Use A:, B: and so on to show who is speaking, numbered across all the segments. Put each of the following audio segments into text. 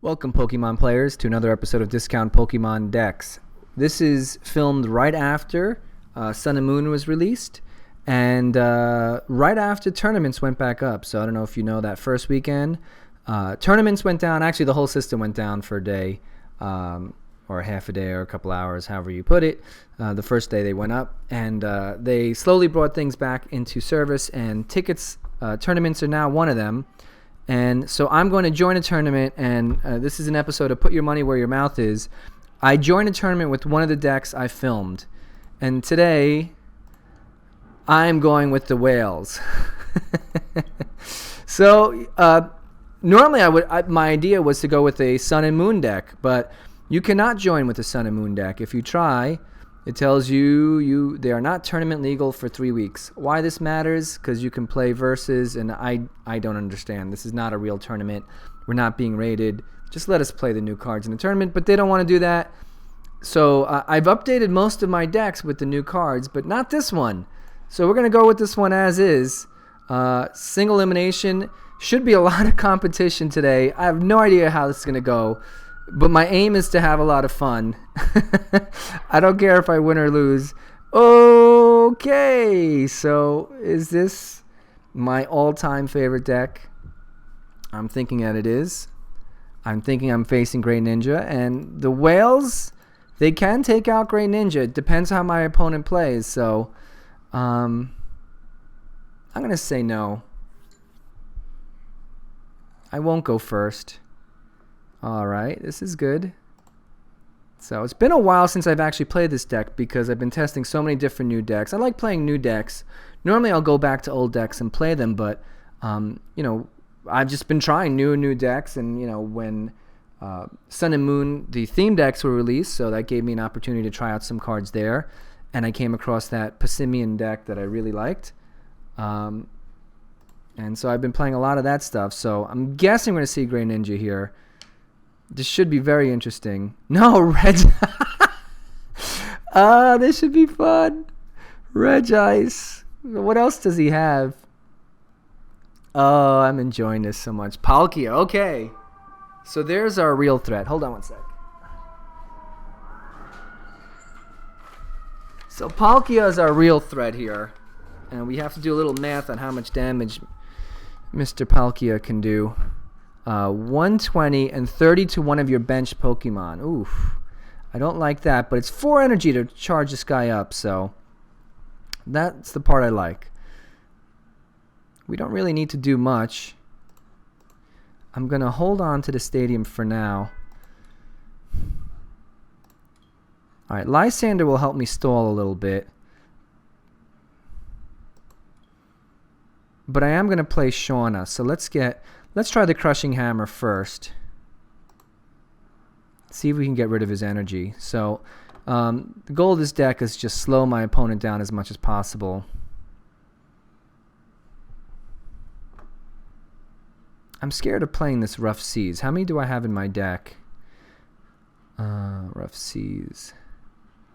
A: Welcome, Pokemon players, to another episode of Discount Pokemon Decks. This is filmed right after Sun and Moon was released, and right after tournaments went back up. So I don't know if you know that first weekend. Tournaments went down. Actually, the whole system went down for a day, or half a day, or a couple hours, however you put it. The first day they went up, and they slowly brought things back into service, and tournaments are now one of them. And so I'm going to join a tournament, and this is an episode of Put Your Money Where Your Mouth Is. I joined a tournament with one of the decks I filmed, and today I'm going with the whales. So normally my idea was to go with a Sun and Moon deck, but you cannot join with the Sun and Moon deck. If you try, it tells you they are not tournament legal for 3 weeks. Why this matters? Because you can play versus, and I don't understand. This is not a real tournament. We're not being rated. Just let us play the new cards in the tournament, but they don't want to do that. So I've updated most of my decks with the new cards, but not this one. So we're going to go with this one as is. Single elimination. Should be a lot of competition today. I have no idea how this is going to go. But my aim is to have a lot of fun. I don't care if I win or lose. Okay, so is this my all-time favorite deck? I'm thinking that it is. I'm thinking I'm facing Great Ninja. And the whales, they can take out Great Ninja. It depends how my opponent plays. So I'm going to say no. I won't go first. All right, this is good. So it's been a while since I've actually played this deck because I've been testing so many different new decks. I like playing new decks. Normally I'll go back to old decks and play them, but I've just been trying new decks. And when Sun and Moon, the theme decks were released, so that gave me an opportunity to try out some cards there. And I came across that Passimian deck that I really liked. And so I've been playing a lot of that stuff. So I'm guessing we're going to see Great Ninja here. This should be very interesting. No, Reg. This should be fun. Regice. What else does he have? Oh, I'm enjoying this so much. Palkia. Okay. So there's our real threat. Hold on one sec. So Palkia is our real threat here. And we have to do a little math on how much damage Mr. Palkia can do. 120 and 30 to one of your bench Pokemon. Oof. I don't like that, but it's 4 energy to charge this guy up, so that's the part I like. We don't really need to do much. I'm going to hold on to the stadium for now. Alright, Lysander will help me stall a little bit. But I am going to play Shauna, so let's try the Crushing Hammer first. See if we can get rid of his energy. So the goal of this deck is just slow my opponent down as much as possible. I'm scared of playing this Rough Seas. How many do I have in my deck? Rough Seas.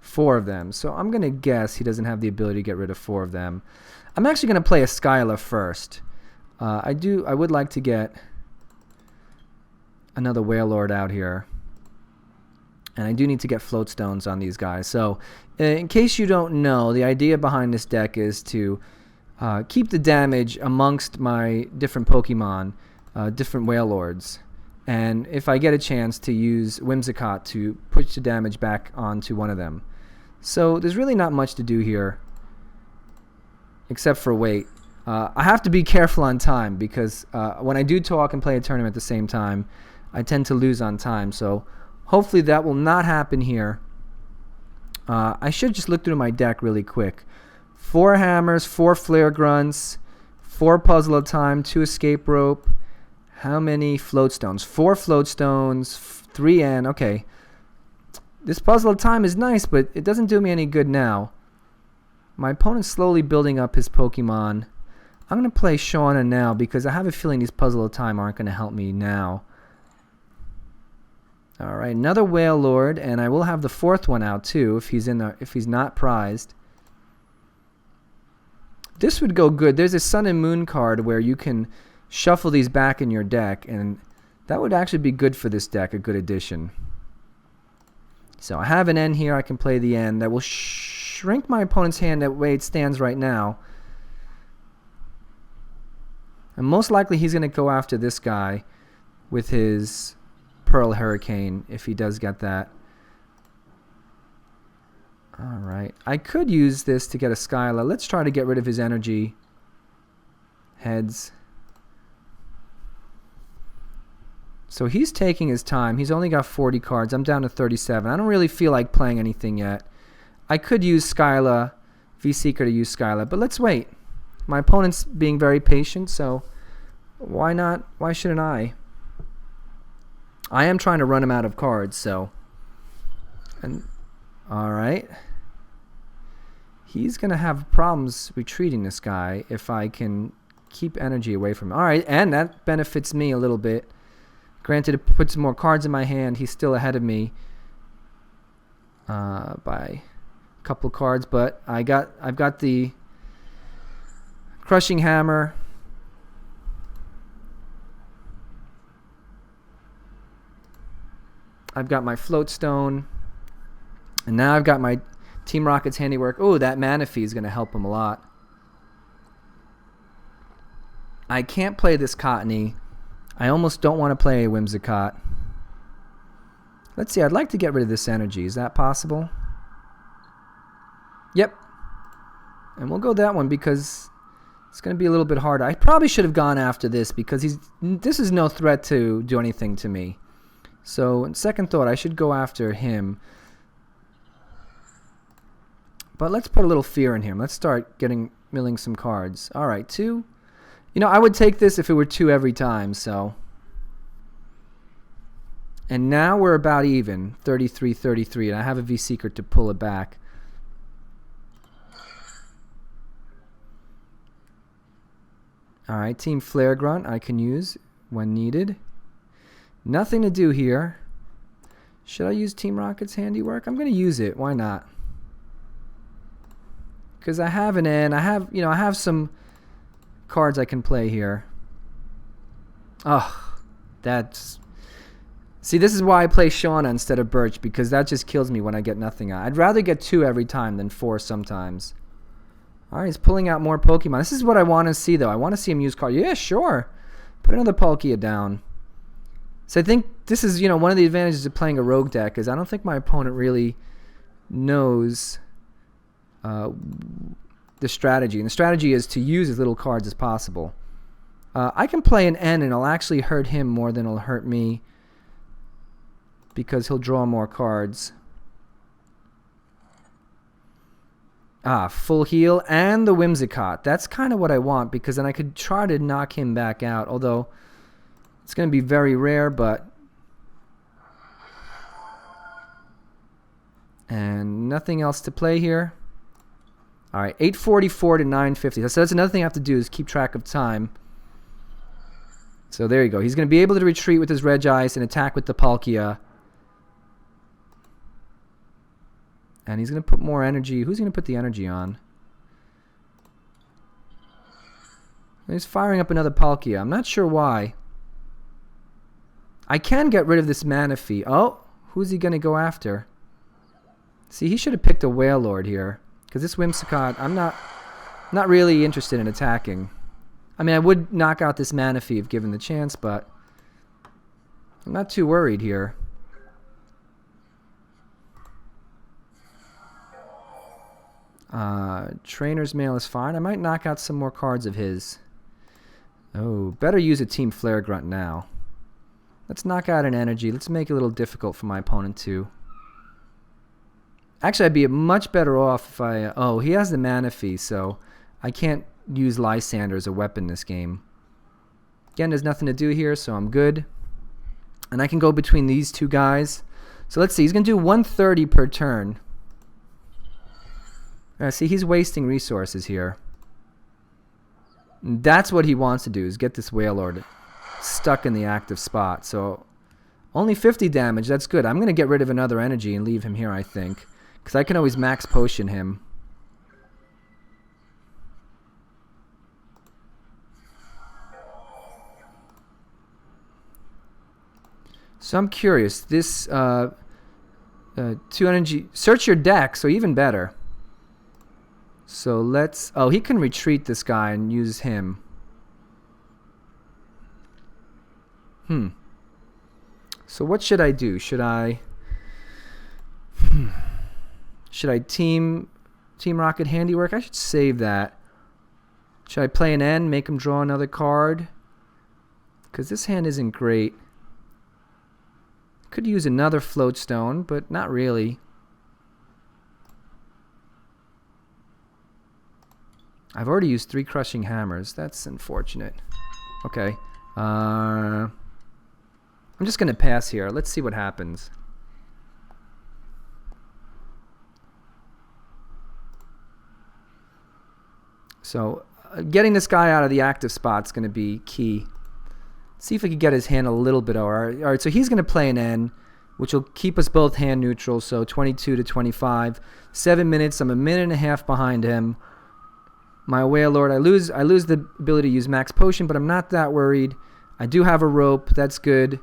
A: 4 of them. So I'm going to guess he doesn't have the ability to get rid of 4 of them. I'm actually going to play a Skyla first. I would like to get another Wailord out here. And I do need to get float stones on these guys. So in case you don't know, the idea behind this deck is to keep the damage amongst my different Pokemon, different Wailords. And if I get a chance to use Whimsicott to push the damage back onto one of them. So there's really not much to do here except for wait. I have to be careful on time because when I do talk and play a tournament at the same time, I tend to lose on time. So hopefully that will not happen here. I should just look through my deck really quick. 4 hammers, 4 flare grunts, 4 puzzle of time, 2 escape rope. How many float stones? 4 float stones, 3 N. Okay. This puzzle of time is nice, but it doesn't do me any good now. My opponent's slowly building up his Pokemon. I'm going to play Shauna now because I have a feeling these puzzle of time aren't going to help me now. Alright, another Wailord, and I will have the 4th one out too if he's not prized. This would go good. There's a Sun and Moon card where you can shuffle these back in your deck, and That would actually be good for this deck, a good addition. So I have an N here. I can play the N. That will shrink my opponent's hand the way it stands right now. And most likely he's going to go after this guy with his Pearl Hurricane if he does get that. Alright. I could use this to get a Skyla. Let's try to get rid of his energy. Heads. So he's taking his time. He's only got 40 cards. I'm down to 37. I don't really feel like playing anything yet. I could use Skyla, V-Seeker to use Skyla, but let's wait. My opponent's being very patient, so why not? Why shouldn't I? I am trying to run him out of cards, so. And all right. He's going to have problems retreating this guy if I can keep energy away from him. All right, and that benefits me a little bit. Granted, it puts more cards in my hand. He's still ahead of me by a couple cards, but I've got the Crushing Hammer. I've got my Float Stone, and now I've got my Team Rocket's Handiwork. Oh, that Manaphy is going to help him a lot. I can't play this Cottony. I almost don't want to play a Whimsicott. Let's see, I'd like to get rid of this energy. Is that possible? Yep. And we'll go that one because it's going to be a little bit harder. I probably should have gone after this because this is no threat to do anything to me. So, in second thought, I should go after him. But let's put a little fear in him. Let's start milling some cards. All right, 2. You know, I would take this if it were 2 every time, so. And now we're about even, 33-33, and I have a V-Seeker to pull it back. All right, Team Flare Grunt I can use when needed. Nothing to do here. Should I use Team Rocket's Handiwork? I'm going to use it. Why not? Because I have an N. I have some cards I can play here. Oh, that's... See, this is why I play Shauna instead of Birch, because that just kills me when I get nothing out. I'd rather get 2 every time than 4 sometimes. Alright, he's pulling out more Pokemon. This is what I want to see, though. I want to see him use cards. Yeah, sure. Put another Palkia down. So I think this is, one of the advantages of playing a rogue deck is I don't think my opponent really knows the strategy. And the strategy is to use as little cards as possible. I can play an N and it'll actually hurt him more than it'll hurt me because he'll draw more cards. Full heal and the Whimsicott. That's kind of what I want because then I could try to knock him back out, although it's going to be very rare, but... And nothing else to play here. All right, 844 to 950. So that's another thing I have to do is keep track of time. So there you go. He's going to be able to retreat with his Regice and attack with the Palkia. And he's going to put more energy. Who's going to put the energy on? He's firing up another Palkia. I'm not sure why. I can get rid of this Manaphy. Oh, who's he going to go after? See, he should have picked a Wailord here. Because this Whimsicott, I'm not really interested in attacking. I mean, I would knock out this Manaphy if given the chance, but I'm not too worried here. Trainer's Mail is fine. I might knock out some more cards of his. Oh, better use a Team Flare Grunt now. Let's knock out an energy. Let's make it a little difficult for my opponent too. Actually, I'd be much better off if I... oh, he has the Manaphy, so I can't use Lysander as a weapon this game. Again, there's nothing to do here, so I'm good. And I can go between these two guys. So let's see. He's going to do 130 per turn. See, he's wasting resources here. And that's what he wants to do, is get this Wailord stuck in the active spot. So only 50 damage. That's good. I'm going to get rid of another energy and leave him here, I think. Because I can always max potion him. So I'm curious. This 2 energy. Search your deck, so even better. So let's... Oh, he can retreat this guy and use him. So what should I do? Should I... Should I Team Rocket Handiwork? I should save that. Should I play an end, make him draw another card? Because this hand isn't great. Could use another float stone, but not really. I've already used 3 crushing hammers. That's unfortunate. Okay. I'm just going to pass here. Let's see what happens. So getting this guy out of the active spot is going to be key. See if we can get his hand a little bit over. All right, so he's going to play an N, which will keep us both hand neutral. So 22 to 25. 7 minutes. I'm a minute and a half behind him. My Wailord, I lose the ability to use max potion, but I'm not that worried. I do have a rope. That's good.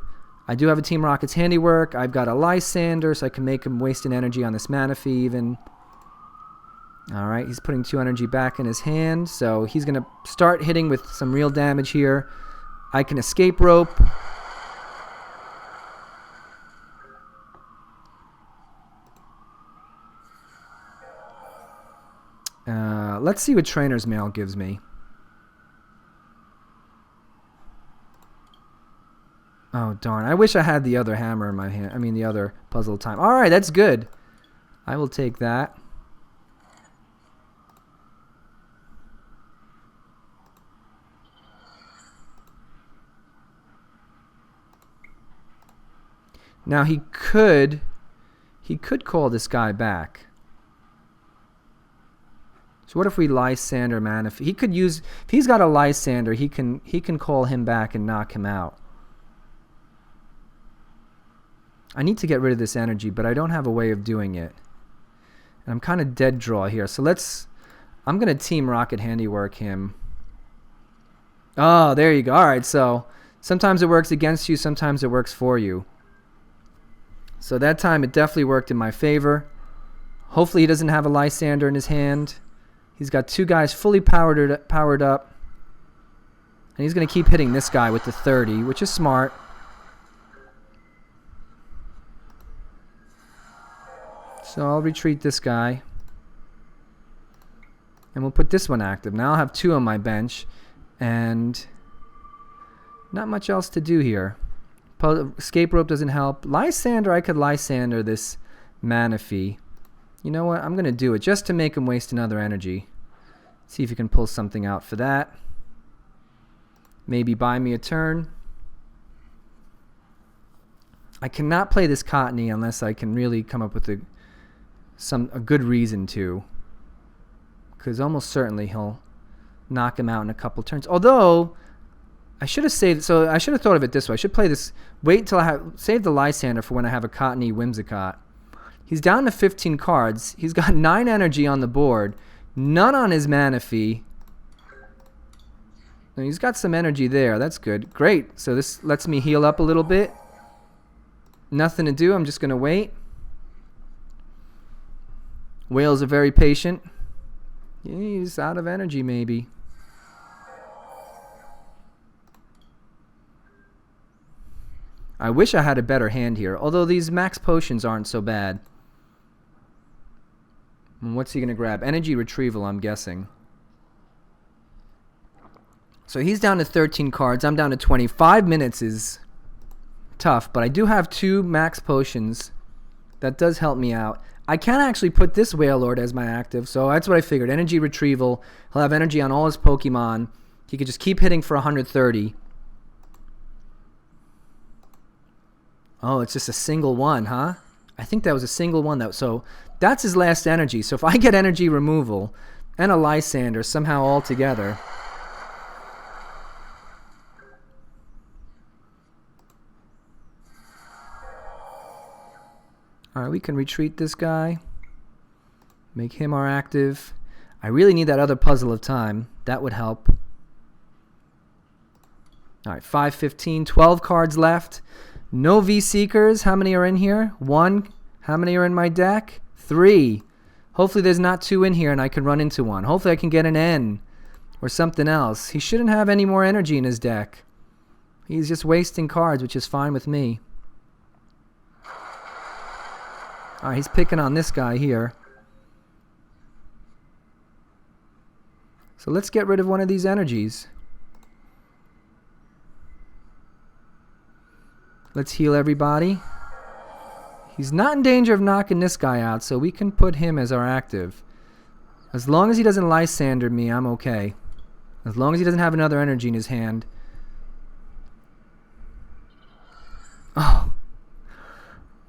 A: I do have a Team Rocket's handiwork. I've got a Lysander, so I can make him waste an energy on this Manaphy even. All right, he's putting 2 energy back in his hand, so he's going to start hitting with some real damage here. I can escape rope. Let's see what Trainer's Mail gives me. Oh, darn. I wish I had the other hammer in my hand. I mean, the other puzzle time. All right, that's good. I will take that. Now he could call this guy back. So what if we Lysander Manaphy? He could use, if he's got a Lysander, he can call him back and knock him out. I need to get rid of this energy, but I don't have a way of doing it. And I'm kind of dead draw here. So I'm going to Team Rocket Handiwork him. Oh, there you go. All right, so sometimes it works against you, sometimes it works for you. So that time it definitely worked in my favor. Hopefully he doesn't have a Lysander in his hand. He's got 2 guys fully powered up. And he's going to keep hitting this guy with the 30, which is smart. So I'll retreat this guy. And we'll put this one active. Now I'll have 2 on my bench. And not much else to do here. Escape rope doesn't help. Lysander, I could Lysander this Manaphy. You know what? I'm going to do it just to make him waste another energy. See if you can pull something out for that. Maybe buy me a turn. I cannot play this Cottony unless I can really come up with a good reason to. Because almost certainly he'll knock him out in a couple turns. Although I should have saved, so I should have thought of it this way. I should play this, wait until save the Lysander for when I have a Cottony Whimsicott. He's down to 15 cards. He's got 9 energy on the board, none on his Manaphy. Now he's got some energy there. That's good. Great. So this lets me heal up a little bit. Nothing to do. I'm just going to wait. Whales are very patient. He's out of energy maybe. I wish I had a better hand here, although these max potions aren't so bad. And what's he going to grab? Energy retrieval, I'm guessing. So he's down to 13 cards. I'm down to 20. 5 minutes is tough, but I do have 2 max potions. That does help me out. I can actually put this Wailord as my active, so that's what I figured. Energy retrieval. He'll have energy on all his Pokemon. He could just keep hitting for 130. Oh, it's just a single one, huh? I think that was a single one. So that's his last energy. So if I get energy removal and a Lysander somehow all together. Alright, we can retreat this guy. Make him our active. I really need that other puzzle of time. That would help. Alright, 5:15, 12 cards left. No V-Seekers. How many are in here? 1. How many are in my deck? 3. Hopefully there's not 2 in here and I can run into one. Hopefully I can get an N or something else. He shouldn't have any more energy in his deck. He's just wasting cards, which is fine with me. Alright, he's picking on this guy here. So let's get rid of one of these energies. Let's heal everybody. He's not in danger of knocking this guy out, so we can put him as our active. As long as he doesn't Lysander me, I'm okay. As long as he doesn't have another energy in his hand. Oh.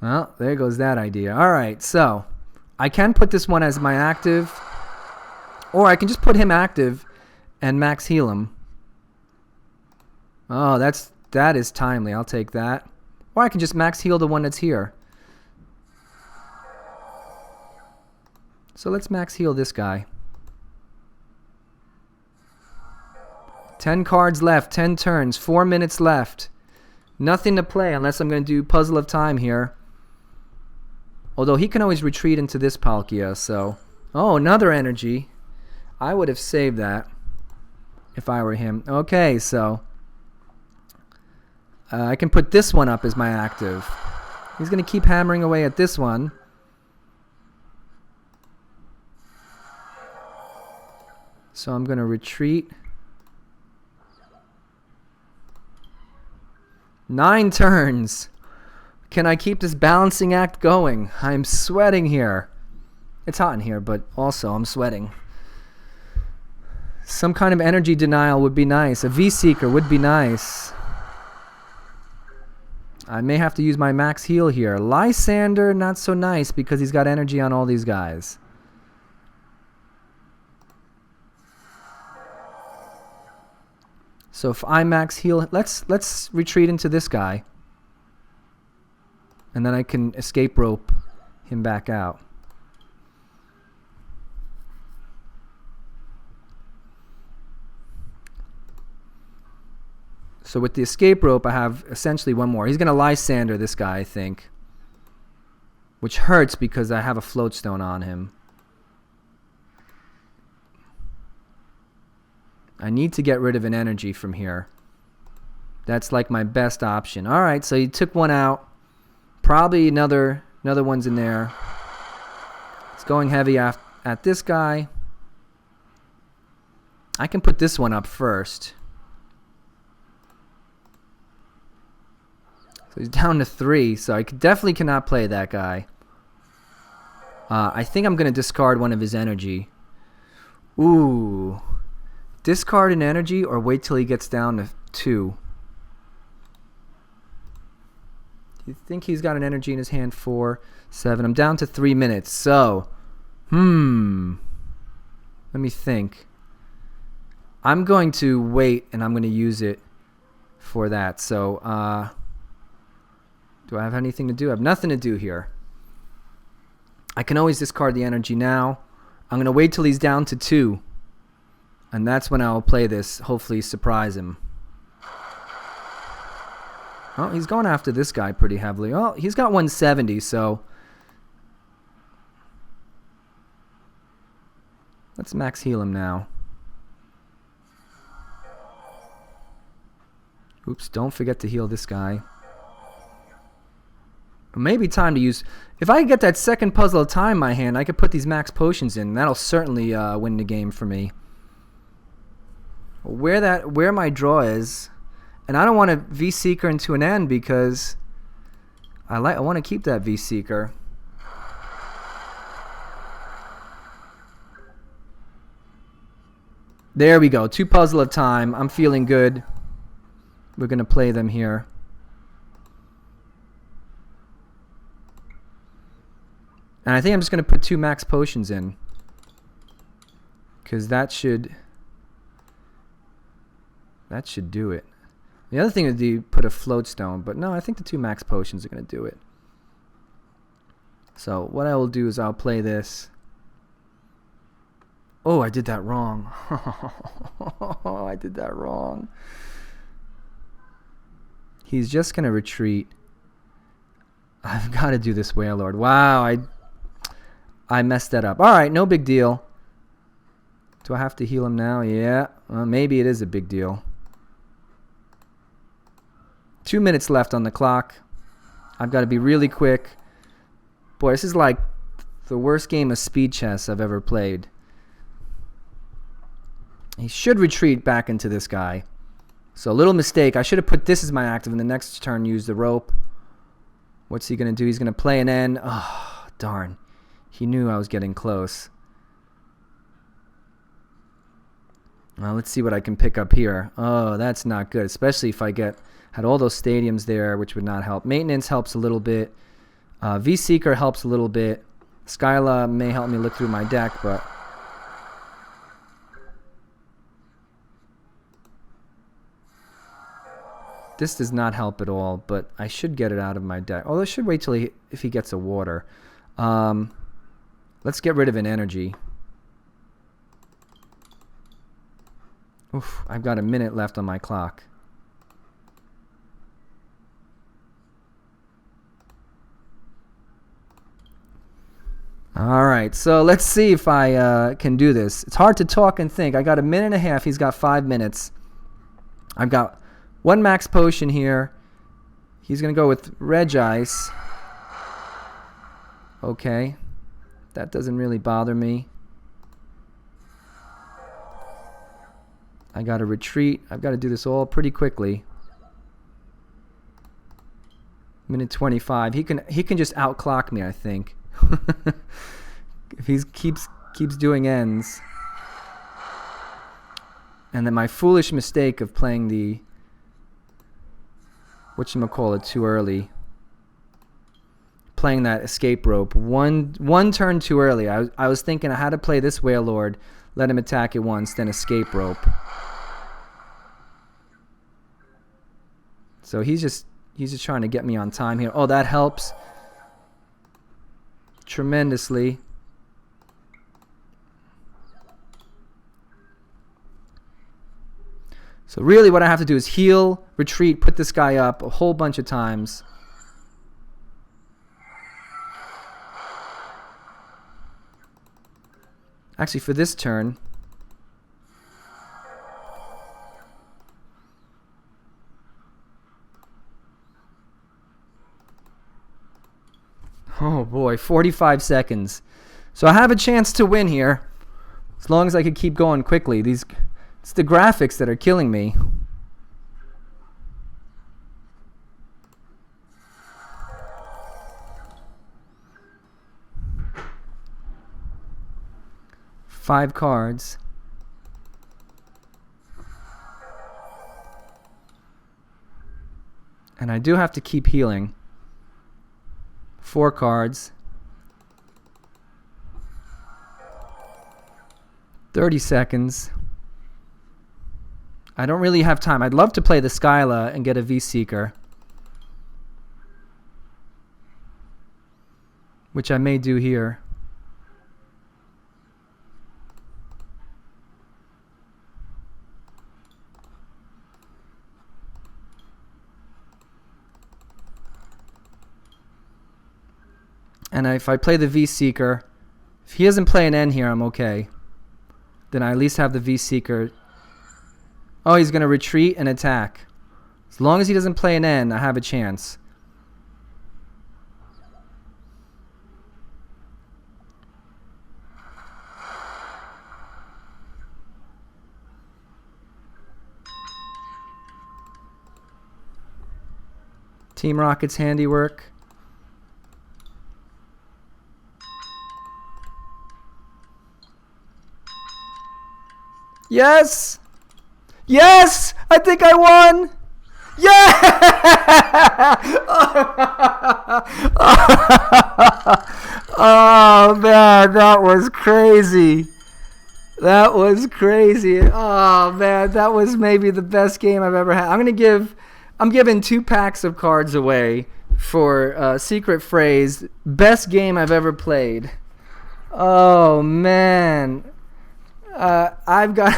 A: Well, there goes that idea. Alright, so I can put this one as my active. Or I can just put him active and max heal him. Oh, that is timely. I'll take that. Or I can just max heal the one that's here. So let's max heal this guy. 10 cards left, 10 turns, 4 minutes left. Nothing to play unless I'm going to do Puzzle of Time here. Although he can always retreat into this Palkia, so... Oh, another energy. I would have saved that if I were him. Okay, so... I can put this one up as my active. He's going to keep hammering away at this one. So I'm going to retreat. 9 turns. Can I keep this balancing act going? I'm sweating here. It's hot in here, but also I'm sweating. Some kind of energy denial would be nice. A V-Seeker would be nice. I may have to use my max heal here. Lysander, not so nice because he's got energy on all these guys. So if I max heal, let's retreat into this guy. And then I can escape rope him back out. So with the escape rope, I have essentially one more. He's going to Lysander this guy, I think. Which hurts because I have a float stone on him. I need to get rid of an energy from here. That's like my best option. Alright, so he took one out. Probably another one's in there. It's going heavy at this guy. I can put this one up first. So he's down to 3, so I definitely cannot play that guy. I think I'm going to discard one of his energy. Ooh. Discard an energy or wait till he gets down to 2. You think he's got an energy in his hand? 4, 7. I'm down to 3 minutes. So, let me think. I'm going to wait and I'm going to use it for that. So, do I have anything to do? I have nothing to do here. I can always discard the energy now. I'm going to wait till he's down to 2. And that's when I'll play this. Hopefully surprise him. Oh, he's going after this guy pretty heavily. Oh, he's got 170, so... Let's max heal him now. Oops, don't forget to heal this guy. Maybe time to use... If I get that second Puzzle of Time in my hand, I could put these max potions in. That'll certainly win the game for me. Where my draw is... And I don't want a V-Seeker into an N because I want to keep that V-Seeker. There we go. 2 Puzzle of Time. I'm feeling good. We're going to play them here. And I think I'm just going to put 2 max potions in. Because that should do it. The other thing would be put a float stone, but no, I think the 2 max potions are going to do it. So what I will do is I'll play this. Oh, I did that wrong. I did that wrong. He's just going to retreat. I've got to do this Wailord. Wow, I messed that up. All right, no big deal. Do I have to heal him now? Yeah. Well, maybe it is a big deal. 2 minutes left on the clock. I've got to be really quick. Boy, this is like the worst game of speed chess I've ever played. He should retreat back into this guy. So a little mistake. I should have put this as my active and the next turn use the rope. What's he going to do? He's going to play an N. Oh, darn. He knew I was getting close. Well, let's see what I can pick up here. Oh, that's not good, especially if I had all those stadiums there, which would not help. Maintenance helps a little bit. V-Seeker helps a little bit. Skyla may help me look through my deck, but this does not help at all, but I should get it out of my deck. Although I should wait till if he gets a water. Let's get rid of an energy. Oof, I've got a minute left on my clock. All right, so let's see if I can do this. It's hard to talk and think. I got a minute and a half. He's got 5 minutes. I've got 1 max potion here. He's going to go with Regice. Okay. That doesn't really bother me. I got to retreat. I've got to do this all pretty quickly. Minute 25. He can just outclock me, I think. If he keeps doing ends. And then my foolish mistake of playing the whatchamacallit too early. Playing that escape rope one turn too early. I was thinking I had to play this Wailord, let him attack it once, then escape rope. So he's just trying to get me on time here. Oh, that helps tremendously. So really what I have to do is heal, retreat, put this guy up a whole bunch of times. Actually, for this turn, oh boy, 45 seconds. So I have a chance to win here, as long as I could keep going quickly. It's the graphics that are killing me. Five cards. And I do have to keep healing. 4 cards. 30 seconds. I don't really have time. I'd love to play the Skyla and get a V-Seeker, which I may do here. And if I play the V-Seeker, if he doesn't play an N here, I'm okay. Then I at least have the V-Seeker. Oh, he's going to retreat and attack. As long as he doesn't play an N, I have a chance. Team Rocket's handiwork. Yes! Yes! I think I won! Yeah! Oh man, that was crazy. That was crazy. Oh man, that was maybe the best game I've ever had. I'm giving 2 packs of cards away for Secret Phrase. Best game I've ever played. Oh man. I've got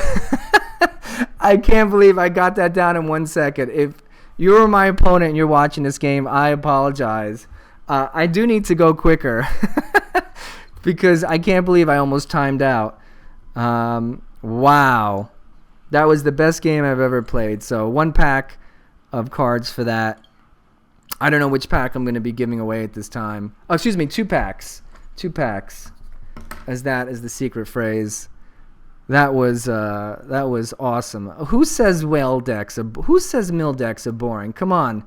A: I can't believe I got that down in 1 second. If you're my opponent and you're watching this game, I apologize. I do need to go quicker because I can't believe I almost timed out. Wow. That was the best game I've ever played. So 1 pack of cards for that. I don't know which pack I'm going to be giving away at this time. Oh, excuse me, 2 packs. 2 packs. As that is the secret phrase. That was awesome. Who says mill decks are boring? Come on.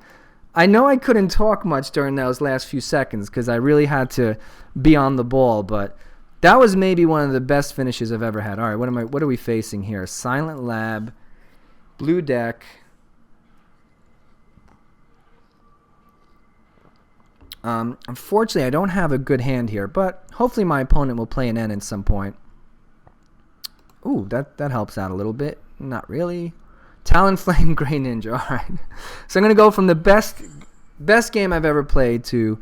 A: I know I couldn't talk much during those last few seconds because I really had to be on the ball, but that was maybe one of the best finishes I've ever had. All right, what are we facing here? Silent Lab, blue deck. Unfortunately, I don't have a good hand here, but hopefully my opponent will play an N at some point. Ooh, that helps out a little bit. Not really. Talonflame, Grey Ninja. All right. So I'm going to go from the best game I've ever played to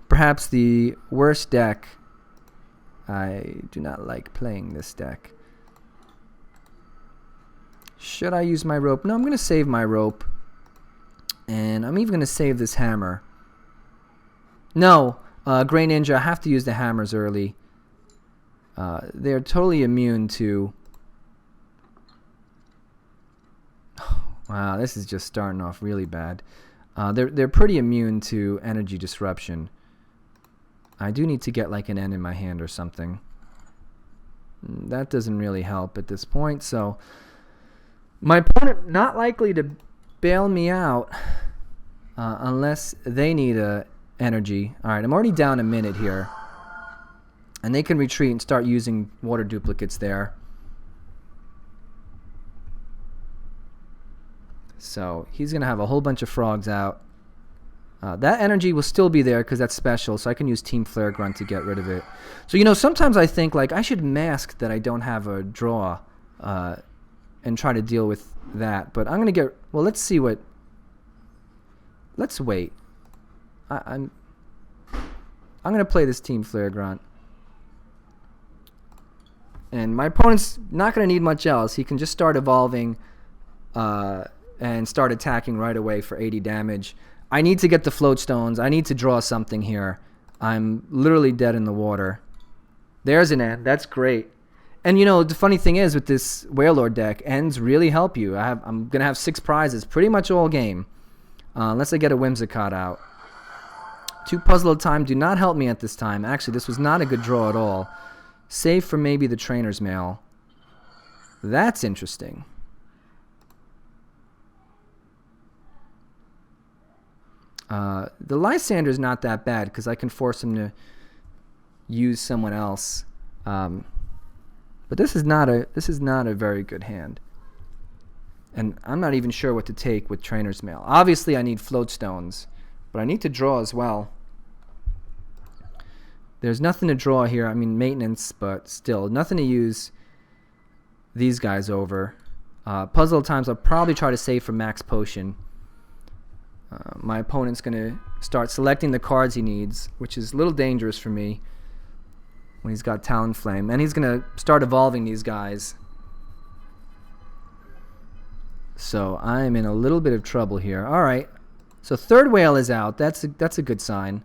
A: perhaps the worst deck. I do not like playing this deck. Should I use my rope? No, I'm going to save my rope. And I'm even going to save this hammer. No, Grey Ninja, I have to use the hammers early. They're totally immune to... Wow, this is just starting off really bad. They're pretty immune to energy disruption. I do need to get like an N in my hand or something. That doesn't really help at this point. So my opponent not likely to bail me out unless they need a energy. All right, I'm already down a minute here. And they can retreat and start using water duplicates there. So he's going to have a whole bunch of frogs out. That energy will still be there because that's special, so I can use Team Flare Grunt to get rid of it. So, you know, sometimes I think, like, I should mask that I don't have a draw and try to deal with that. But I'm going to get... Well, let's see what... Let's wait. I'm going to play this Team Flare Grunt. And my opponent's not going to need much else. He can just start evolving and start attacking right away for 80 damage. I need to get the float stones. I need to draw something here. I'm literally dead in the water. There's an N. That's great. And, you know, the funny thing is with this Wailord deck, Ns really help you. I'm going to have 6 prizes pretty much all game. Unless I get a Whimsicott out. 2 puzzle at a time do not help me at this time. Actually, this was not a good draw at all. Save for maybe the Trainer's Mail. That's interesting. The Lysander's not that bad because I can force him to use someone else. But this is not a very good hand. And I'm not even sure what to take with Trainer's Mail. Obviously, I need float stones, but I need to draw as well. There's nothing to draw here. I mean, maintenance, but still nothing to use these guys over. Puzzle times, I'll probably try to save for max potion. My opponent's going to start selecting the cards he needs, which is a little dangerous for me when he's got Talonflame. And he's going to start evolving these guys. So I'm in a little bit of trouble here. All right. So third whale is out. That's a good sign.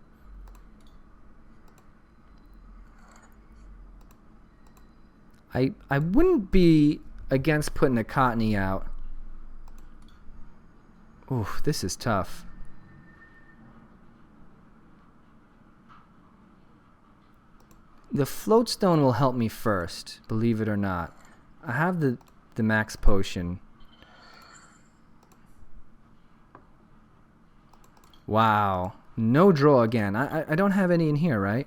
A: I wouldn't be against putting a Cottony out. Oof, this is tough. The floatstone will help me first, believe it or not. I have the max potion. Wow. No draw again. I don't have any in here, right?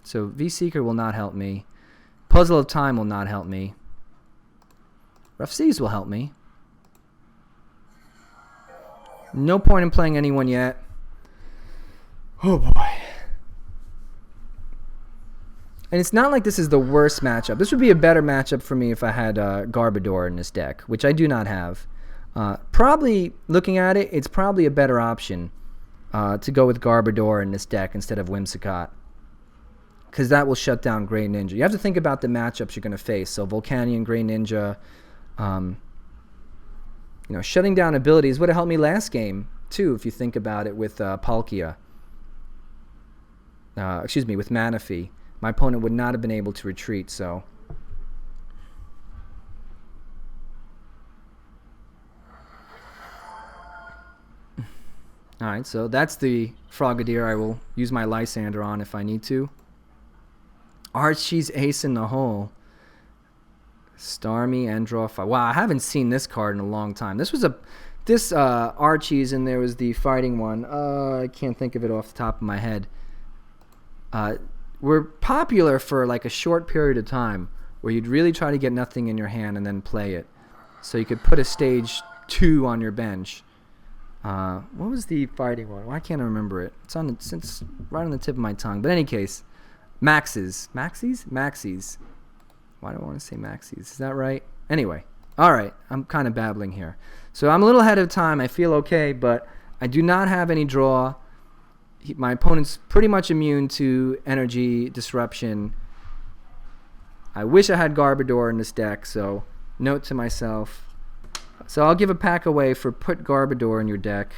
A: So V-Seeker will not help me. Puzzle of Time will not help me. Rough Seas will help me. No point in playing anyone yet. Oh boy. And it's not like this is the worst matchup. This would be a better matchup for me if I had Garbodor in this deck, which I do not have. Probably, looking at it, it's probably a better option to go with Garbodor in this deck instead of Whimsicott. Because that will shut down Grey Ninja. You have to think about the matchups you're going to face. So Volcanion, Grey Ninja, You know, shutting down abilities would have helped me last game too, if you think about it, with Palkia. Excuse me, with Manaphy. My opponent would not have been able to retreat, so... Alright, so that's the Frogadier I will use my Lysander on if I need to. Archie's Ace in the Hole. Starmie and draw 5. Wow, I haven't seen this card in a long time. This was this Archie's, and there was the fighting one. I can't think of it off the top of my head. Were popular for like a short period of time where you'd really try to get nothing in your hand and then play it. So you could put a stage 2 on your bench. What was the fighting one? Why can't I remember it? It's right on the tip of my tongue. But in any case, Maxes. Maxis? Why do I want to say Maxis? Is that right? Anyway. Alright, I'm kind of babbling here. So I'm a little ahead of time. I feel okay, but I do not have any draw. My opponent's pretty much immune to energy disruption. I wish I had Garbodor in this deck, so note to myself. So I'll give a pack away for put Garbodor in your deck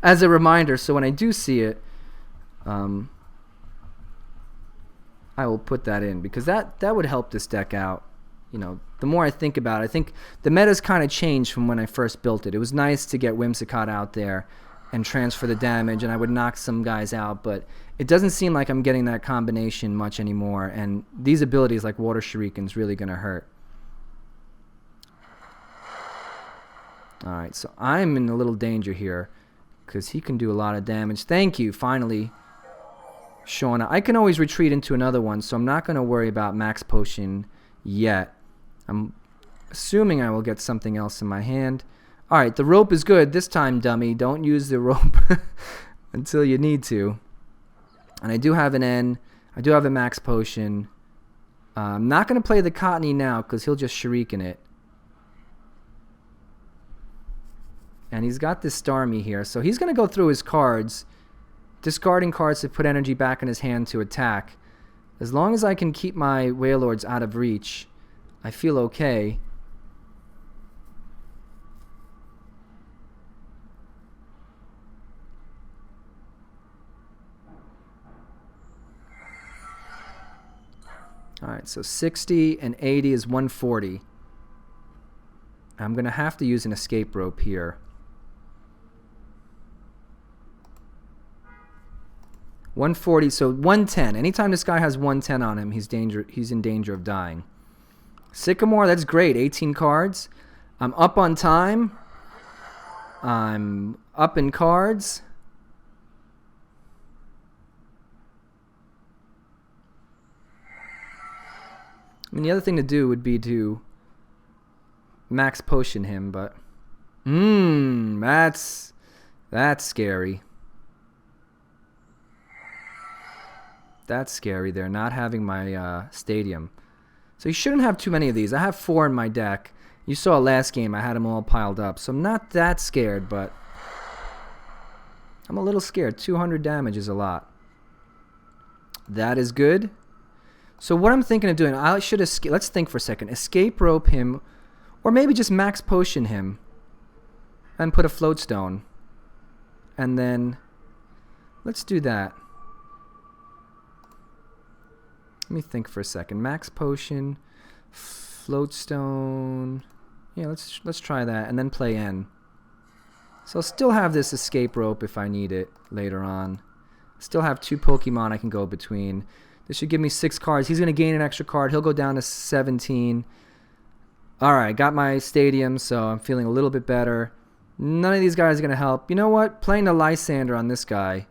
A: as a reminder. So when I do see it, I will put that in, because that would help this deck out. You know, the more I think about it, I think the meta's kind of changed from when I first built it. It was nice to get Whimsicott out there and transfer the damage, and I would knock some guys out, but it doesn't seem like I'm getting that combination much anymore, and these abilities like Water Shuriken's really going to hurt. Alright, so I'm in a little danger here, because he can do a lot of damage. Thank you, finally, Shauna. I can always retreat into another one, so I'm not going to worry about Max Potion yet. I'm assuming I will get something else in my hand. Alright, the rope is good this time, dummy. Don't use the rope until you need to. And I do have an N. I do have a Max Potion. I'm not going to play the Cottony now, because he'll just Shuriken it. And he's got this Starmie here, so he's going to go through his cards, discarding cards to put energy back in his hand to attack. As long as I can keep my Wailords out of reach, I feel okay. Alright, so 60 and 80 is 140. I'm going to have to use an escape rope here. 140, so 110. Anytime this guy has 110 on him, he's in danger of dying. Sycamore, that's great. 18 cards. I'm up on time. I'm up in cards. I mean, the other thing to do would be to Max Potion him, but... that's scary. That's scary there, not having my stadium. So you shouldn't have too many of these. I have 4 in my deck. You saw last game, I had them all piled up. So I'm not that scared, but I'm a little scared. 200 damage is a lot. That is good. So what I'm thinking of doing, I should escape. Let's think for a second. Escape rope him, or maybe just Max Potion him and put a float stone. And then let's do that. Let me think for a second. Max Potion, float stone. Yeah, let's try that, and then play N. So I'll still have this escape rope if I need it later on. Still have 2 Pokemon I can go between. This should give me 6 cards. He's going to gain an extra card. He'll go down to 17. Alright, got my stadium, so I'm feeling a little bit better. None of these guys are going to help. You know what? Playing the Lysander on this guy,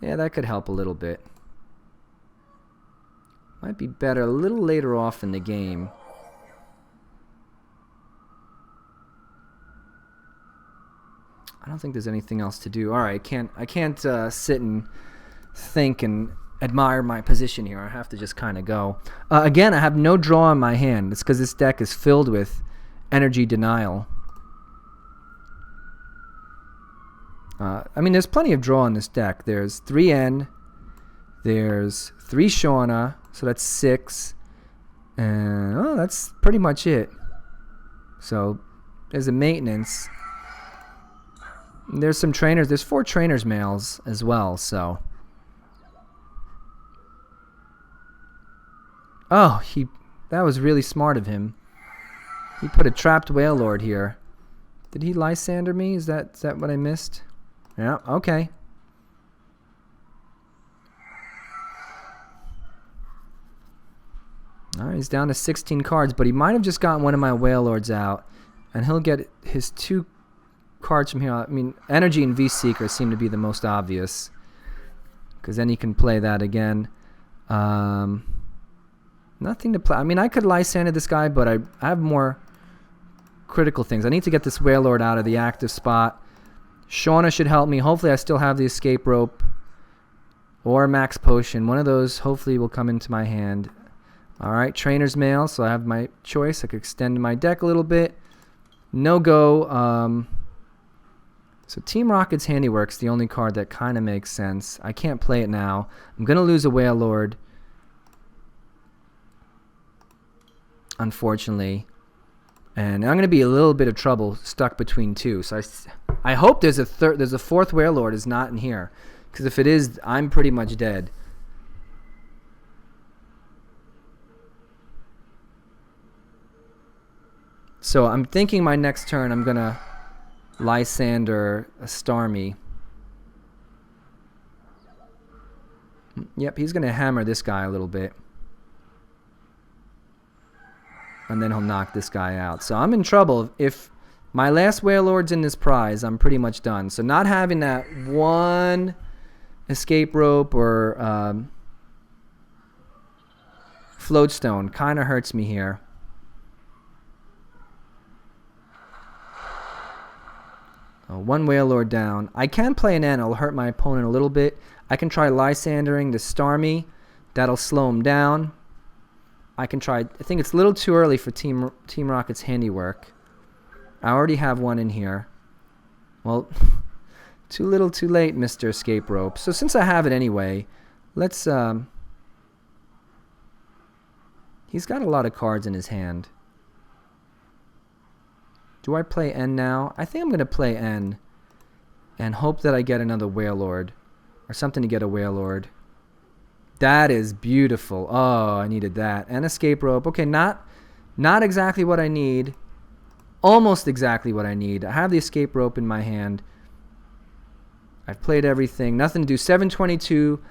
A: yeah, that could help a little bit. Might be better a little later off in the game. I don't think there's anything else to do. Alright, I can't sit and think and admire my position here. I have to just kind of go. Again, I have no draw in my hand. It's because this deck is filled with energy denial. I mean, there's plenty of draw in this deck. There's 3N. There's 3 Shauna. So that's 6. And, oh, that's pretty much it. So There's a maintenance. There's some trainers. There's 4 trainers males as well, so. Oh, that was really smart of him. He put a trapped Wailord here. Did he Lysander me? Is that what I missed? Yeah, okay. Alright, he's down to 16 cards, but he might have just gotten one of my Wailords out. And he'll get his 2 cards from here. I mean, Energy and V-Seeker seem to be the most obvious. Because then he can play that again. Nothing to play. I mean, I could Lysander this guy, but I have more critical things. I need to get this Wailord out of the active spot. Shauna should help me. Hopefully I still have the escape rope. Or Max Potion. One of those hopefully will come into my hand. Alright, Trainer's Mail, so I have my choice. I could extend my deck a little bit. No go. So Team Rocket's Handiwork's the only card that kind of makes sense. I can't play it now. I'm going to lose a Wailord. Unfortunately. And I'm going to be a little bit of trouble stuck between 2. So I hope there's a 4th Wailord is not in here. Because if it is, I'm pretty much dead. So I'm thinking my next turn I'm going to Lysander a Starmie. Yep, he's going to hammer this guy a little bit. And then he'll knock this guy out. So I'm in trouble. If my last Wailord's in this prize, I'm pretty much done. So not having that one escape rope or floatstone kind of hurts me here. One Wailord down. I can play an N. It'll hurt my opponent a little bit. I can try Lysandering the Starmie. That'll slow him down. I can try. I think it's a little too early for Team Rocket's Handiwork. I already have one in here. Well, too little, too late, Mr. Escape Rope. So since I have it anyway, let's. He's got a lot of cards in his hand. Do I play N now? I think I'm going to play N and hope that I get another Wailord or something to get a Wailord. That is beautiful. Oh, I needed that. And escape rope. Okay, not exactly what I need. Almost exactly what I need. I have the escape rope in my hand. I've played everything. Nothing to do. 7:22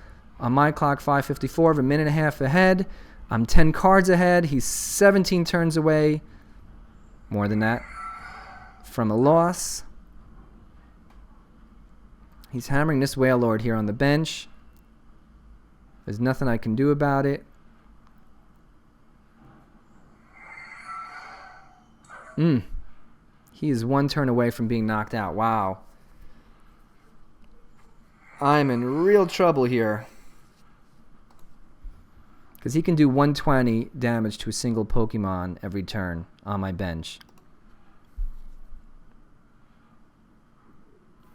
A: on my clock. 5:54. A minute and a half ahead. I'm 10 cards ahead. He's 17 turns away. More than that. From a loss. He's hammering this Wailord here on the bench. There's nothing I can do about it. He is 1 turn away from being knocked out. Wow. I'm in real trouble here. Because he can do 120 damage to a single Pokemon every turn on my bench.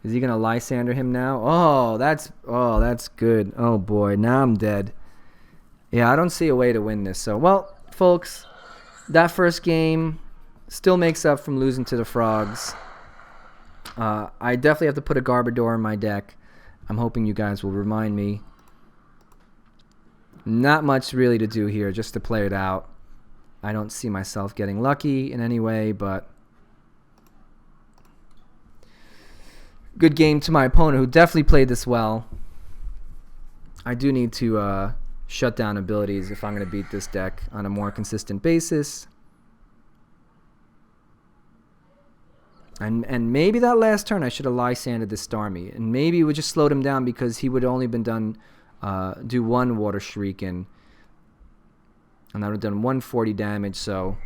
A: Is he going to Lysander him now? Oh, that's good. Oh, boy. Now I'm dead. Yeah, I don't see a way to win this. So, well, folks, that first game still makes up from losing to the Frogs. I definitely have to put a Garbodor in my deck. I'm hoping you guys will remind me. Not much really to do here, just to play it out. I don't see myself getting lucky in any way, but good game to my opponent, who definitely played this well. I do need to shut down abilities if I'm going to beat this deck on a more consistent basis. And maybe that last turn I should have Lysanded this Starmie. And maybe it would just slowed him down because he would only been done do 1 Water Shuriken. And that would have done 140 damage, so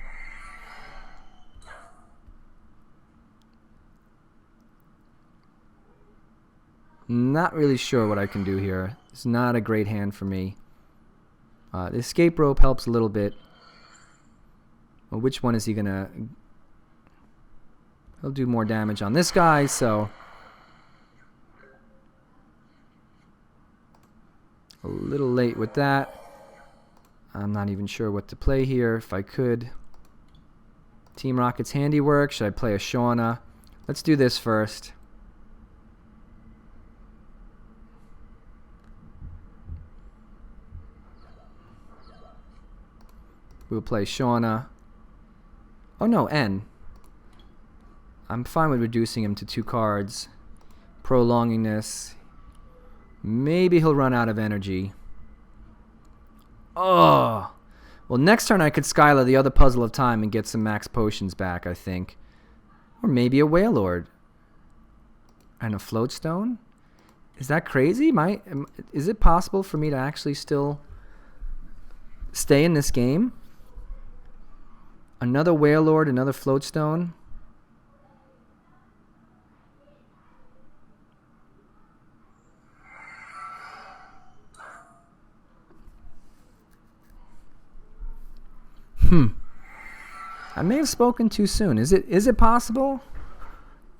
A: not really sure what I can do here. It's not a great hand for me. The escape rope helps a little bit. Well, which one is he gonna? He'll do more damage on this guy, so a little late with that. I'm not even sure what to play here. If I could, Team Rocket's handiwork. Should I play a Shauna? Let's do this first. We'll play Shauna. Oh no, N. I'm fine with reducing him to 2 cards. Prolonging this. Maybe he'll run out of energy. Oh! Well, next turn I could Skylar the other Puzzle of Time and get some max potions back, I think. Or maybe a Wailord. And a Floatstone? Is that crazy? Is it possible for me to actually still stay in this game? Another Wailord, another Floatstone. I may have spoken too soon. Is it possible?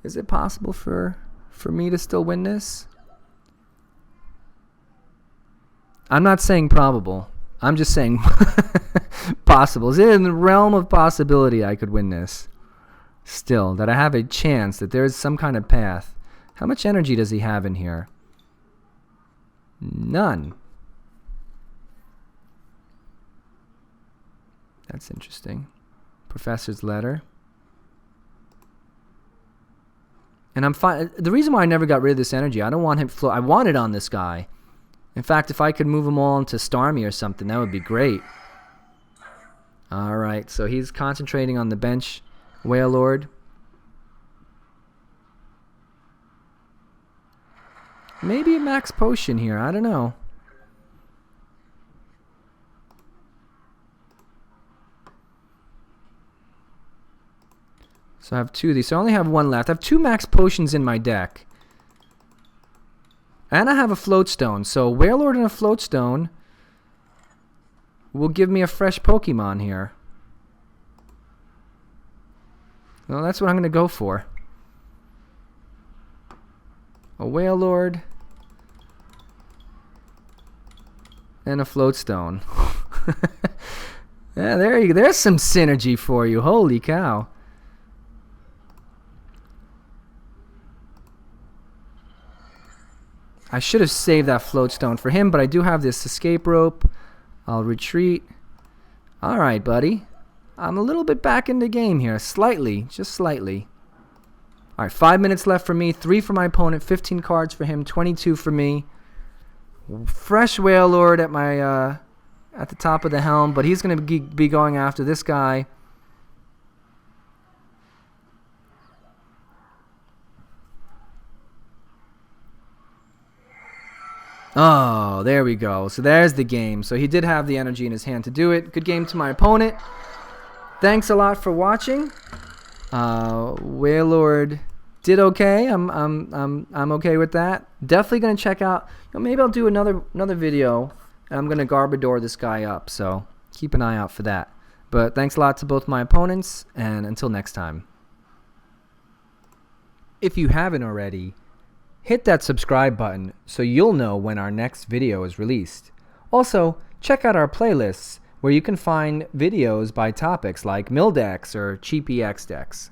A: Is it possible for me to still win this? I'm not saying probable. I'm just saying possible. Is it in the realm of possibility I could win this? Still, that I have a chance, that there is some kind of path. How much energy does he have in here? None. That's interesting. Professor's letter. And I'm fine. The reason why I never got rid of this energy, I don't want him float. I want it on this guy. In fact, if I could move them all into Starmie or something, that would be great. Alright, so he's concentrating on the bench Wailord. Maybe a max potion here, I don't know. So I have 2 of these, so I only have 1 left. I have 2 max potions in my deck. And I have a Floatstone, so Wailord and a Floatstone will give me a fresh Pokemon here. Well, that's what I'm going to go for. A Wailord and a Floatstone. Yeah, there's some synergy for you. Holy cow. I should have saved that Floatstone for him, but I do have this escape rope. I'll retreat. Alright, buddy. I'm a little bit back in the game here. Slightly. Just slightly. Alright, 5 minutes left for me. 3 for my opponent. 15 cards for him. 22 for me. Fresh Wailord at my at the top of the helm, but he's going to be going after this guy. Oh, there we go. So there's the game. So he did have the energy in his hand to do it. Good game to my opponent. Thanks a lot for watching. Wailord did okay. I'm okay with that. Definitely gonna check out. Maybe I'll do another video, and I'm gonna Garbodor this guy up. So keep an eye out for that. But thanks a lot to both my opponents, and until next time. If you haven't already, hit that subscribe button so you'll know when our next video is released. Also, check out our playlists where you can find videos by topics like Mill decks or Cheapy X decks.